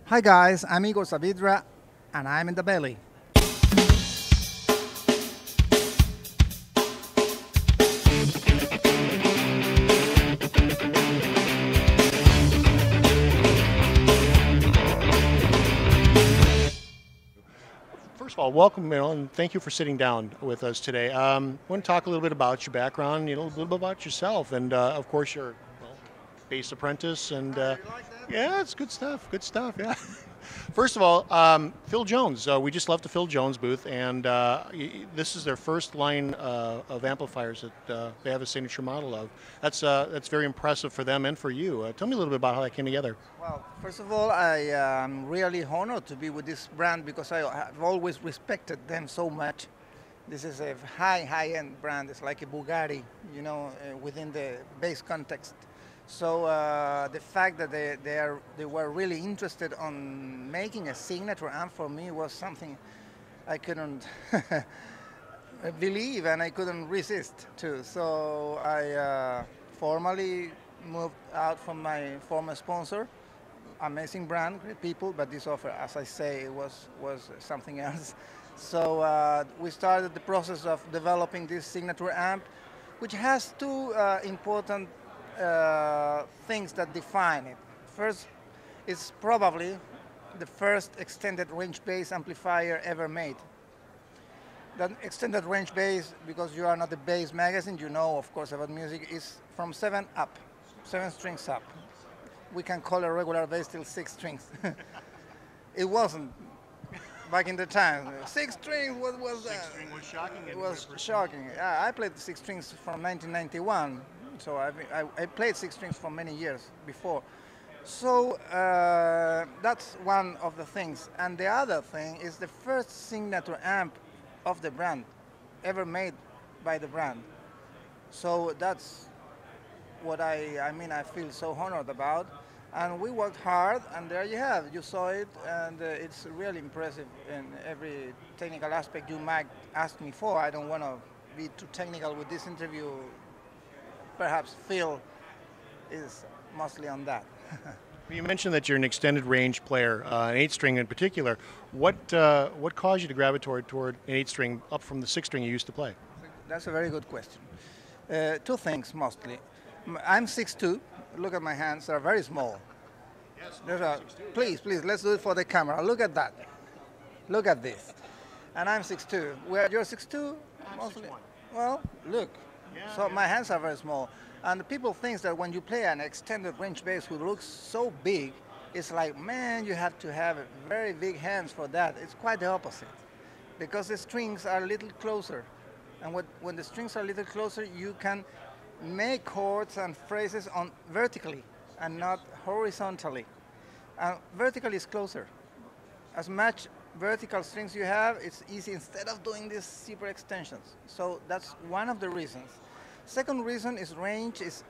Hi guys, I'm Igor Saavedra and I'm in DaBelly. First of all, welcome, and thank you for sitting down with us today. I want to talk a little bit about your background, a little bit about yourself, and of course, your bass apprentice. And yeah, it's good stuff. Good stuff. Yeah. First of all, Phil Jones. We just left the Phil Jones booth, and this is their first line of amplifiers that they have a signature model of. That's very impressive for them and for you. Tell me a little bit about how that came together. Well, first of all, I am really honored to be with this brand because I have always respected them so much. This is a high-end brand. It's like a Bugatti, within the bass context. So the fact that they were really interested on making a signature amp for me was something I couldn't believe and I couldn't resist too. So I formally moved out from my former sponsor. Amazing brand, great people, but this offer, as I say, was something else. So we started the process of developing this signature amp, which has two important things that define it. First, it's probably the first extended range bass amplifier ever made. That extended range bass, because you are not a bass magazine, you know, of course, about music, is from 7 up, 7 strings up. We can call a regular bass till 6 strings. It wasn't back in the time. 6 strings, what was that? 6 string was shocking. It was shocking. I played 6 strings from 1991, so I played 6 strings for many years before. So that's one of the things. And the other thing is the first signature amp of the brand, ever made by the brand. So that's what I feel so honored about. And we worked hard, and there you have, you saw it, and it's really impressive in every technical aspect you might ask me for. I don't want to be too technical with this interview. Perhaps Phil is mostly on that. You mentioned that you're an extended range player, an 8-string in particular. What caused you to gravitate toward an 8-string up from the 6-string you used to play? That's a very good question. Two things mostly. I'm 6'2". Look at my hands; they're very small. Yes, please, let's do it for the camera. Look at that. Look at this. And I'm 6'2". You're 6'2"? Mostly. 6'1". Well, look. Yeah, So yeah. my hands are very small. And people think that when you play an extended range bass which looks so big, it's like, man, you have to have very big hands for that. It's quite the opposite, because the strings are a little closer. And when the strings are a little closer, you can make chords and phrases on vertically and not horizontally. Vertically is closer. As much vertical strings you have, it's easy instead of doing these super extensions. So that's one of the reasons. Second reason is range is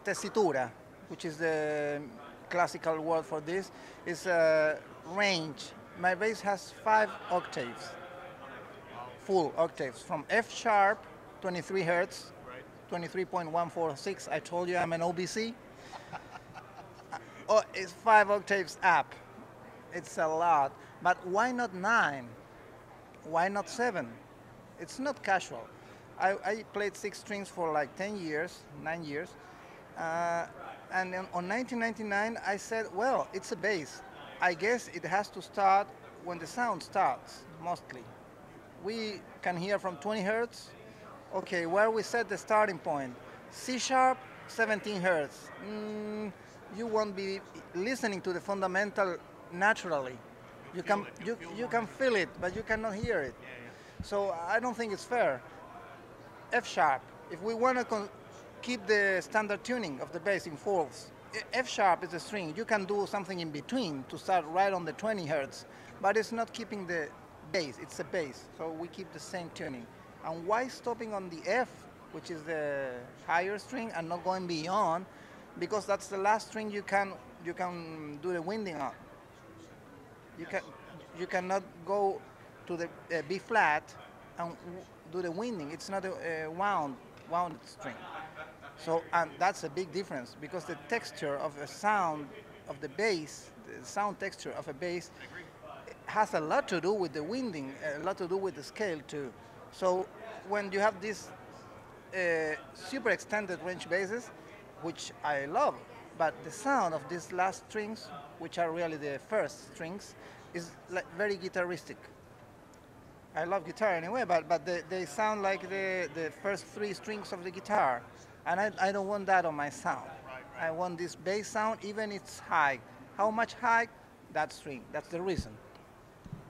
tessitura, which is the classical word for this, is range. My bass has 5 octaves, full octaves, from F sharp, 23 hertz, 23.146. I told you I'm an OBC. Oh, it's 5 octaves up. It's a lot. But why not 9? Why not 7? It's not casual. I played 6 strings for like 10 years, 9 years. And then on 1999, I said, well, it's a bass. I guess it has to start when the sound starts, mostly. We can hear from 20 hertz. Okay, where we set the starting point? C sharp, 17 hertz. You won't be listening to the fundamental naturally. You can feel it, but you cannot hear it. So I don't think it's fair. F sharp. If we want to keep the standard tuning of the bass in fourths, F sharp is a string. You can do something in between to start right on the 20 hertz, but it's not keeping the bass. It's a bass, so we keep the same tuning. And why stopping on the F, which is the higher string, and not going beyond? Because that's the last string you can do the winding on. You cannot go to the B flat and do the winding. It's not a wound string. So and that's a big difference, because the texture of a sound of the bass, the sound texture of a bass, has a lot to do with the winding, a lot to do with the scale too. So when you have these super extended range basses, which I love, but the sound of these last strings, which are really the first strings, is like very guitaristic. I love guitar anyway, but they sound like the first three strings of the guitar. And I don't want that on my sound. I want this bass sound, even it's high. How much high? That string. That's the reason.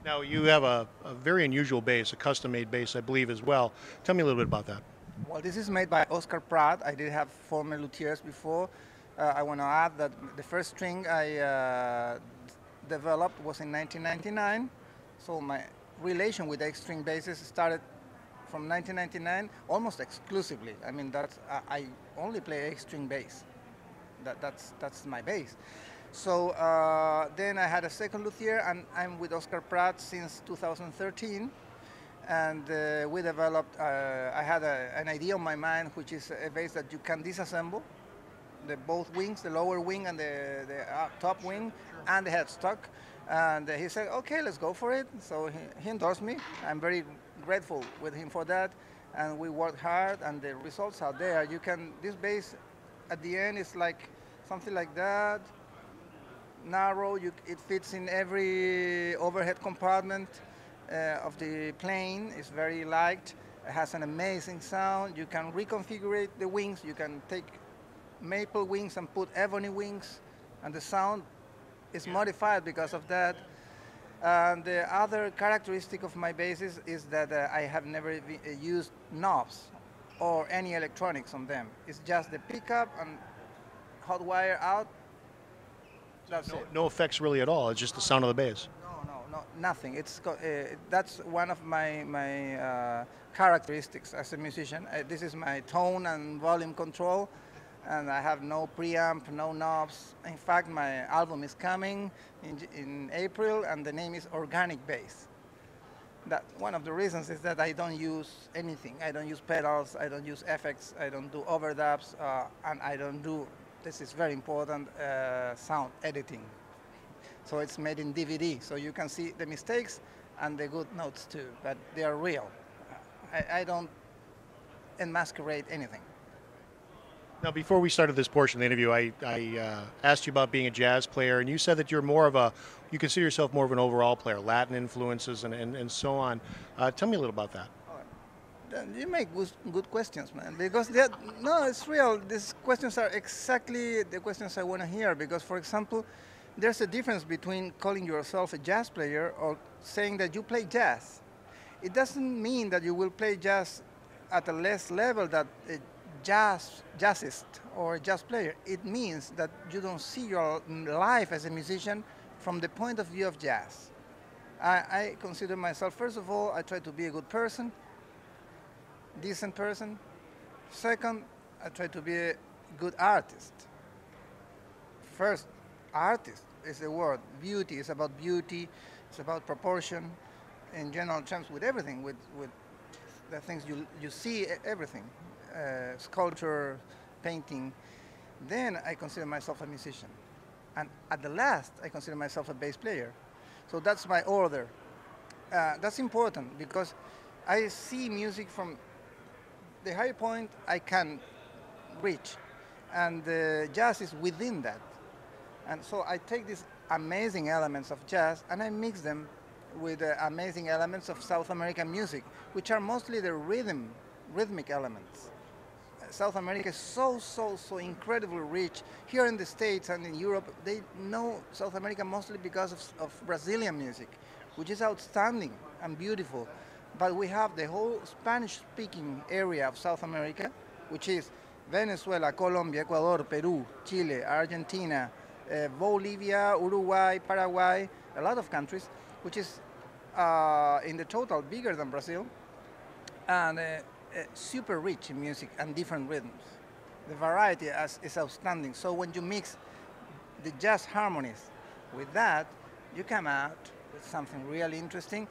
Now you have a very unusual bass, a custom-made bass, I believe, as well. Tell me a little bit about that. Well, this is made by Oscar Prat. I did have former luthiers before. I want to add that the first string I developed was in 1999. So my relation with X-string basses started from 1999, almost exclusively. I mean, I only play X-string bass. That's my bass. So then I had a second luthier, and I'm with Oscar Prat since 2013. And we developed, I had an idea on my mind, which is a bass that you can disassemble, both wings, the lower wing and the top wing, and the headstock. And he said, okay, let's go for it. So he endorsed me. I'm very grateful with him for that. And we worked hard, and the results are there. This bass at the end is like something like that, narrow. It fits in every overhead compartment of the plane. It's very light. It has an amazing sound. You can reconfigure the wings. You can take maple wings and put ebony wings, and the sound is modified because of that. And the other characteristic of my basses is that I have never used knobs or any electronics on them. It's just the pickup and hot wire out. That's it. No effects really at all. It's just the sound of the bass. No, nothing. That's one of my characteristics as a musician. This is my tone and volume control, and I have no preamp, no knobs. In fact, my album is coming in April, and the name is Organic Bass. One of the reasons is that I don't use anything. I don't use pedals, I don't use effects, I don't do overdubs, and I don't do, this is very important, sound editing. So it's made in DVD, so you can see the mistakes and the good notes too, but they are real. I don't enmascarate anything. Now, before we started this portion of the interview, I asked you about being a jazz player, and you said that you consider yourself more of an overall player, Latin influences and so on. Tell me a little about that. You make good questions, man, because no, it's real. These questions are exactly the questions I want to hear, because, for example, there's a difference between calling yourself a jazz player or saying that you play jazz. It doesn't mean that you will play jazz at a less level than a jazzist or a jazz player. It means that you don't see your life as a musician from the point of view of jazz. I consider myself, first of all, I try to be a good person, decent person. Second, I try to be a good artist. First, artist is the word. Beauty is about beauty. It's about proportion in general terms with everything, with the things you see, everything. Sculpture, painting. Then I consider myself a musician. And at the last, I consider myself a bass player. So that's my order. That's important because I see music from the high point I can reach. And jazz is within that. And so I take these amazing elements of jazz and I mix them with amazing elements of South American music, which are mostly the rhythmic elements. South America is so incredibly rich. Here in the States and in Europe, they know South America mostly because of Brazilian music, which is outstanding and beautiful. But we have the whole Spanish-speaking area of South America, which is Venezuela, Colombia, Ecuador, Peru, Chile, Argentina, Bolivia, Uruguay, Paraguay, a lot of countries, which is in the total bigger than Brazil, and super rich in music and different rhythms. The variety is outstanding. So when you mix the jazz harmonies with that, you come out with something really interesting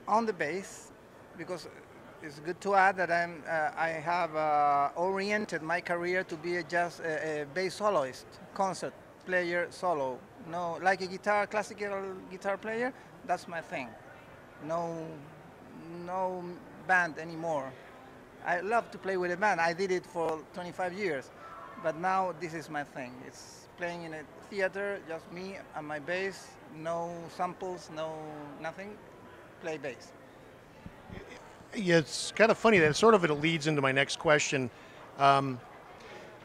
on the bass, because it's good to add that I have oriented my career to be a bass soloist, concert player solo. No, like a guitar, classical guitar player, that's my thing. No, no band anymore. I love to play with a band. I did it for 25 years, but now this is my thing. It's playing in a theater, just me and my bass, no samples, no nothing, play bass. Yeah, it's kind of funny that sort of it leads into my next question.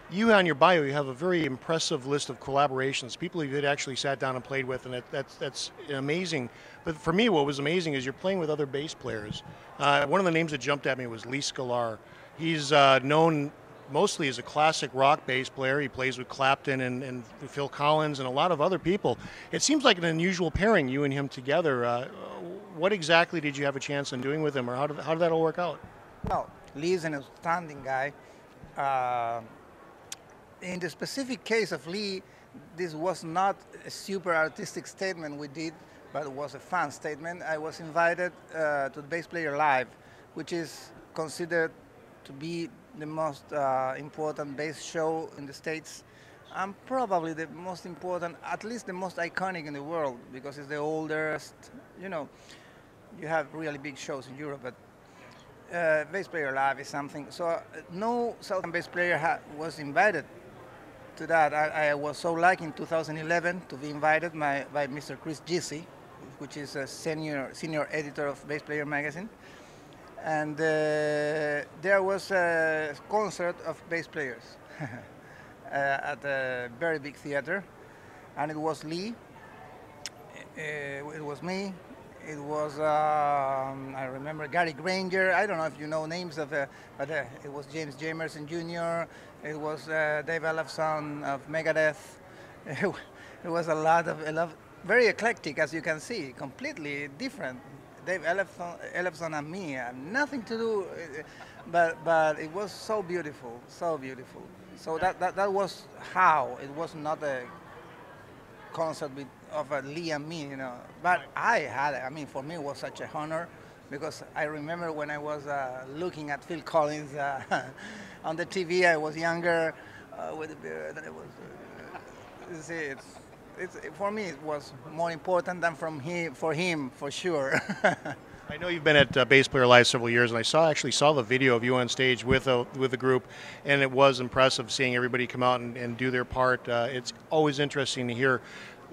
You on your bio, you have a very impressive list of collaborations, people you had actually sat down and played with, and that's amazing. But for me, what was amazing is you're playing with other bass players. One of the names that jumped at me was Lee Sklar. He's known mostly as a classic rock bass player. He plays with Clapton and Phil Collins and a lot of other people. It seems like an unusual pairing, you and him together. What exactly did you have a chance in doing with him, or how did that all work out? Well, Lee's an outstanding guy. In the specific case of Lee, this was not a super artistic statement we did, but it was a fun statement. I was invited to the Bass Player Live, which is considered to be the most important bass show in the States, and probably the most important, at least the most iconic in the world, because it's the oldest. You know, you have really big shows in Europe, but Bass Player Live is something. So no Southern bass player was invited to that. I was so lucky in 2011 to be invited by Mr. Chris Gisi, which is a senior editor of Bass Player magazine. And there was a concert of bass players at a very big theater. And it was Lee, it was me, it was, I remember Gary Granger. I don't know if you know names of, but it was James Jamerson Jr., it was Dave Ellefson of Megadeth. It was a lot of, very eclectic, as you can see, completely different. Dave Ellefson and me had nothing to do, but it was so beautiful, so beautiful. So that was how, it was not a concert of Lee and me, you know. But I mean, for me it was such a honor, because I remember when I was looking at Phil Collins on the TV, I was younger, with a beard, and it was, you see, for me it was more important than for him, for sure. I know you've been at Bass Player Live several years, and I actually saw the video of you on stage with the group, and it was impressive seeing everybody come out and do their part. It's always interesting to hear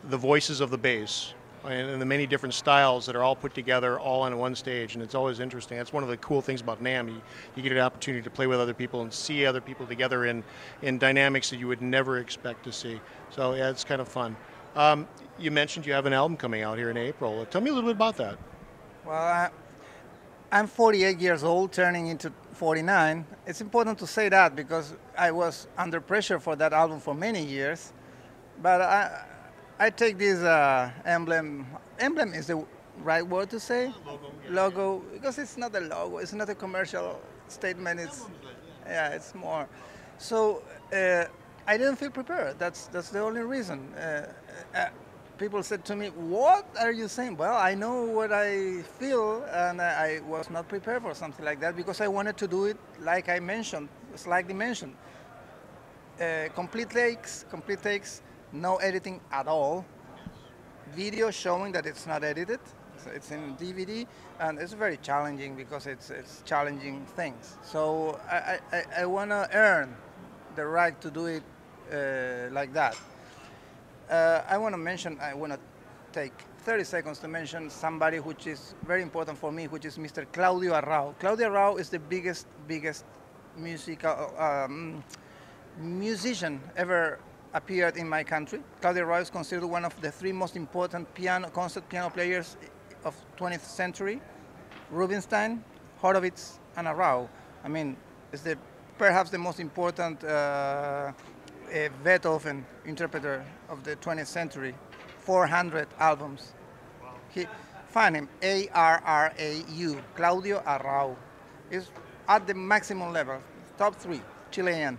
the voices of the bass and the many different styles that are all put together all on one stage, and it's always interesting. That's one of the cool things about NAMM. You get an opportunity to play with other people and see other people together in dynamics that you would never expect to see. So yeah, it's kind of fun. You mentioned you have an album coming out here in April. Tell me a little bit about that. Well, I'm 48 years old, turning into 49. It's important to say that because I was under pressure for that album for many years. But I take this emblem is the right word to say? Logo, because it's not a logo, it's not a commercial statement, it's more. So I didn't feel prepared, that's the only reason. People said to me, what are you saying? Well, I know what I feel, and I was not prepared for something like that because I wanted to do it like I mentioned, slightly mentioned. Complete takes, no editing at all. Video showing that it's not edited, so it's in DVD, and it's very challenging because it's challenging things. So I want to earn the right to do it like that. I want to take 30 seconds to mention somebody which is very important for me, which is Mr. Claudio Arrau. Claudio Arrau is the biggest musician ever appeared in my country. Claudio Arrau is considered one of the three most important concert piano players of 20th century. Rubinstein, Horowitz, and Arrau. I mean, it's perhaps the most important Beethoven interpreter of the 20th century. 400 albums. Wow. Find him, Arrau, Claudio Arrau. Is at the maximum level, top 3, Chilean.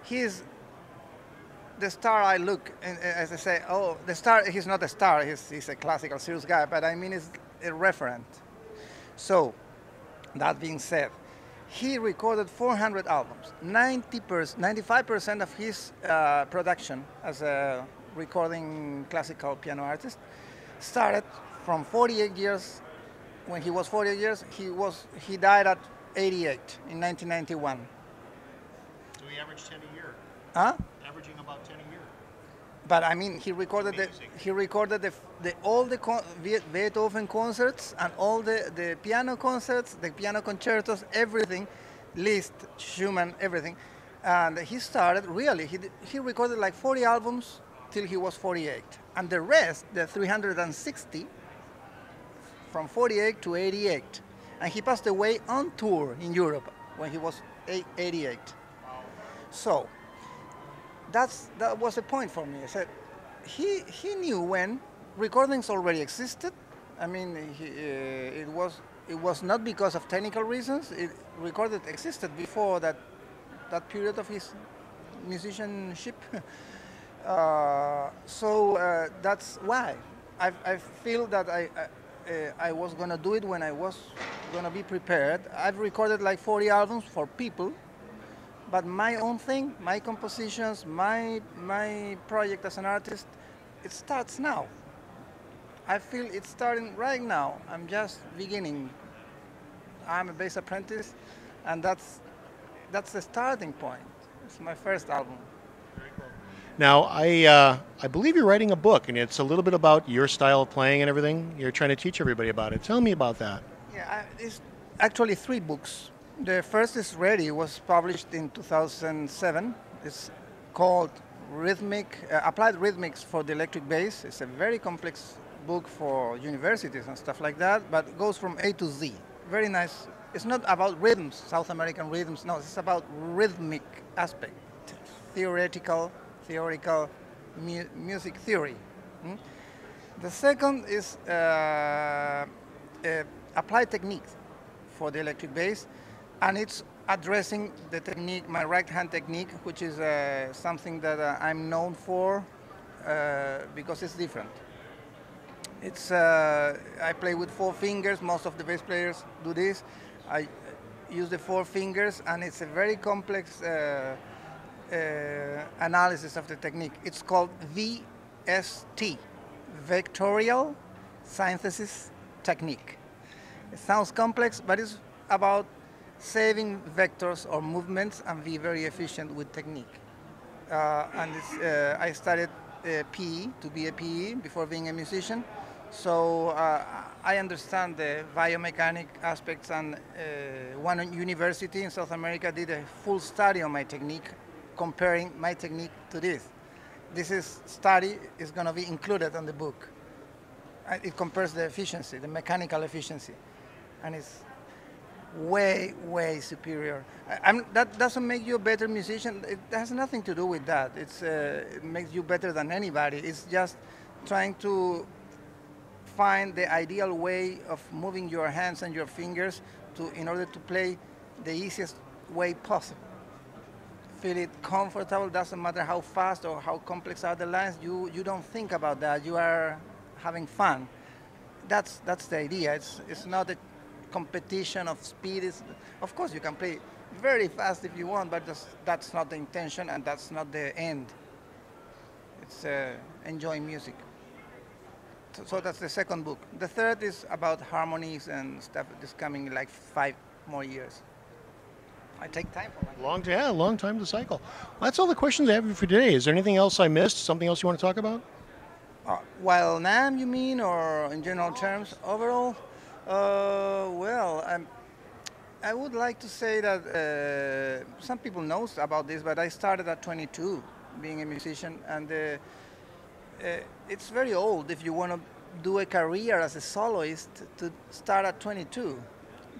He's the star I look, as I say, oh, the star, he's not a star, he's a classical, serious guy, but I mean he's a referent. So, that being said, he recorded 400 albums. 95% of his production as a recording classical piano artist. Started from 48 years. When he was 48 years, he died at 88 in 1991. So he averaged 10 a year. Huh? Averaging about 10 a year. But I mean, he recorded all the Beethoven concerts and all the piano concerts, the piano concertos, everything, Liszt, Schumann, everything. And he started really. He recorded like 40 albums till he was 48, and the rest, the 360, from 48 to 88. And he passed away on tour in Europe when he was 88. So that was the point for me. I said he knew when recordings already existed. I mean, it was not because of technical reasons. Recorded existed before that period of his musicianship. So that's why I feel that I was going to do it when I was going to be prepared. I've recorded like 40 albums for people, but my own thing, my compositions, my project as an artist, it starts now. I feel it's starting right now. I'm just beginning. I'm a bass apprentice, and that's the starting point. It's my first album. Very cool. Now, I believe you're writing a book, and it's a little bit about your style of playing and everything. You're trying to teach everybody about it. Tell me about that. Yeah, it's actually 3 books. The first is ready. It was published in 2007. It's called Applied Rhythmics for the Electric Bass. It's a very complex book for universities and stuff like that, but it goes from A to Z. Very nice. It's not about rhythms, South American rhythms. No, it's about rhythmic aspect, theoretical music theory. The second is applied techniques for the electric bass, and it's addressing the technique, my right hand technique, which is something that I'm known for because it's different. It's I play with 4 fingers. Most of the bass players do this. I use the 4 fingers, and it's a very complex analysis of the technique. It's called VST, Vectorial Synthesis Technique. It sounds complex, but it's about saving vectors or movements and be very efficient with technique. And I studied PE to be a PE before being a musician. So I understand the biomechanic aspects, and one university in South America did a full study on my technique, comparing my technique to this. This study is going to be included in the book. It compares the efficiency, the mechanical efficiency, and it's way, way superior. That doesn't make you a better musician. It has nothing to do with that. It makes you better than anybody. It's just trying to find the ideal way of moving your hands and your fingers in order to play the easiest way possible. Feel it comfortable, doesn't matter how fast or how complex are the lines, you don't think about that, you are having fun. That's the idea. It's not a competition of speed. Of course you can play very fast if you want, but that's not the intention, and that's not the end. It's enjoying music. So that's the second book. The third is about harmonies and stuff. It's coming in like 5 more years. I take time for that. Long time to cycle. Well, that's all the questions I have for today. Is there anything else I missed? Something else you want to talk about? While NAMM, you mean, or in general terms, overall? Well, I would like to say that some people know about this, but I started at 22, being a musician, and it's very old if you want to do a career as a soloist to start at 22.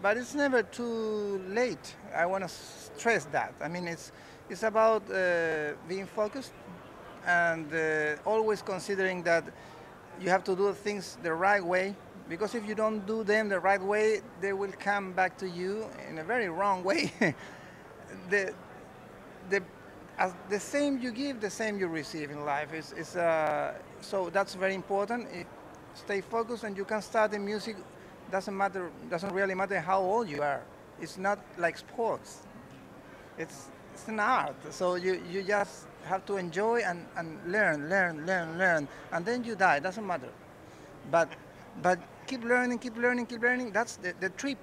But it's never too late. I want to stress that. I mean, it's about being focused and always considering that you have to do things the right way, because if you don't do them the right way, they will come back to you in a very wrong way. As the same you give, the same you receive in life. So that's very important. Stay focused, and you can start in music. Doesn't really matter how old you are. It's not like sports. It's an art. So you just have to enjoy and learn, and then you die. Doesn't matter. But keep learning. That's the trip,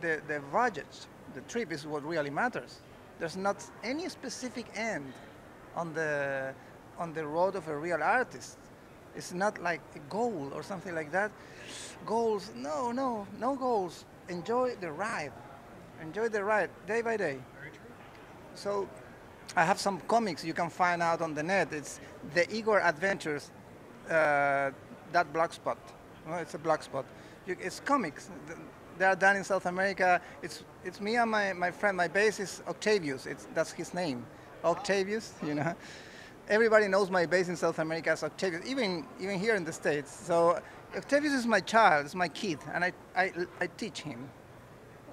the voyage. The trip is what really matters. There's not any specific end on the road of a real artist. It's not like a goal or something like that. Goals, no goals. Enjoy the ride. Enjoy the ride day by day. Very true. So I have some comics you can find out on the net. It's the Igor Adventures, that blogspot. Well, it's a blogspot. It's comics. They are done in South America. It's me and my friend. My bassist Octavius. That's his name, Octavius. You know, everybody knows my bass in South America as Octavius, even here in the States. So Octavius is my child, it's my kid, and I teach him.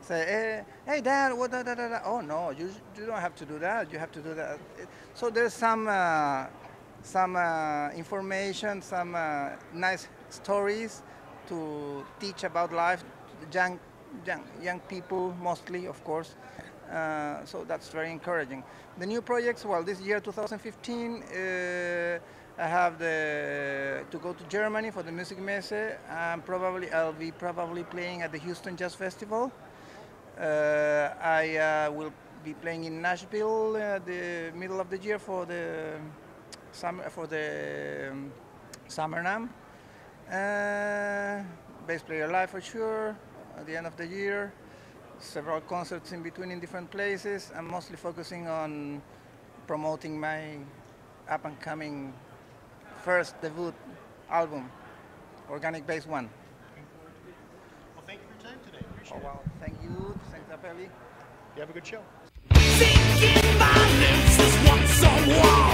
Say, hey Dad, what da da da da? Oh no, you don't have to do that. You have to do that. So there's some information, some nice stories to teach about life. Young people mostly, of course. So that's very encouraging. The new projects, well, this year 2015, I have to go to Germany for the Music Messe. I'll be probably playing at the Houston Jazz Festival. I will be playing in Nashville the middle of the year for the summer NAMM. Bass player live for sure at the end of the year. Several concerts in between in different places. I'm mostly focusing on promoting my up-and-coming first debut album, Organic Bass 1. Well, thank you for your time today. Appreciate it. Well, thank you. Thanks, DaBelly. You have a good show. Thinking my lips is once a wall.